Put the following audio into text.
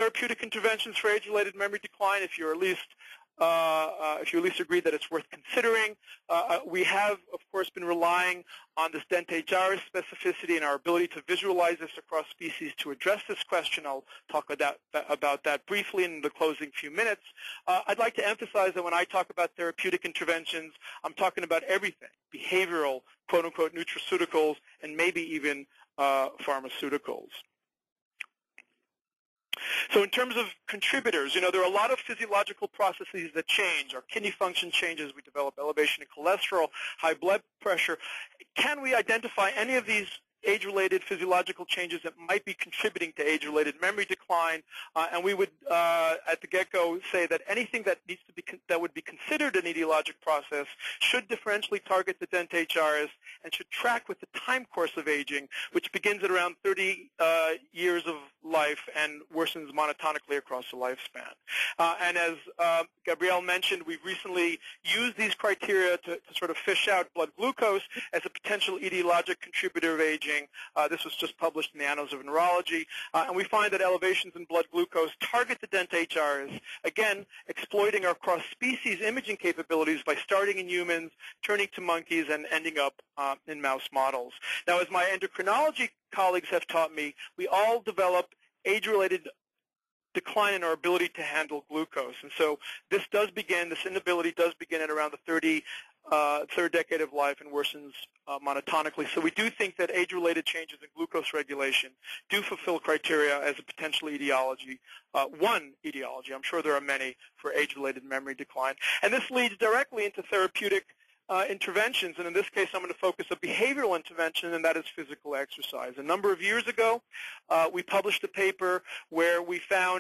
therapeutic interventions for age-related memory decline, if you at least agree that it's worth considering. We have, of course, been relying on this dentate gyrus specificity and our ability to visualize this across species to address this question. I'll talk about that briefly in the closing few minutes. I'd like to emphasize that when I talk about therapeutic interventions, I'm talking about everything: behavioral, quote-unquote, nutraceuticals, and maybe even pharmaceuticals. So in terms of contributors, there are a lot of physiological processes that change. Our kidney function changes. We develop elevation in cholesterol, high blood pressure. Can we identify any of these age-related physiological changes that might be contributing to age-related memory decline? And we would, at the get-go, say that anything that that would be considered an etiologic process should differentially target the dentate gyrus and should track with the time course of aging, which begins at around 30 years of life and worsens monotonically across the lifespan. And as Gabrielle mentioned, we've recently used these criteria to sort of fish out blood glucose as a potential etiologic contributor of aging. This was just published in the Annals of Neurology, and we find that elevations in blood glucose target the dentate gyrus, again, exploiting our cross-species imaging capabilities by starting in humans, turning to monkeys, and ending up in mouse models. Now, as my endocrinology colleagues have taught me, we all develop age-related decline in our ability to handle glucose. And so this inability does begin at around the third decade of life and worsens monotonically. So we do think that age-related changes in glucose regulation do fulfill criteria as a potential etiology, one etiology. I'm sure there are many for age-related memory decline. And this leads directly into therapeutic interventions, and in this case I'm going to focus on behavioral intervention, and that is physical exercise. A number of years ago, we published a paper where we found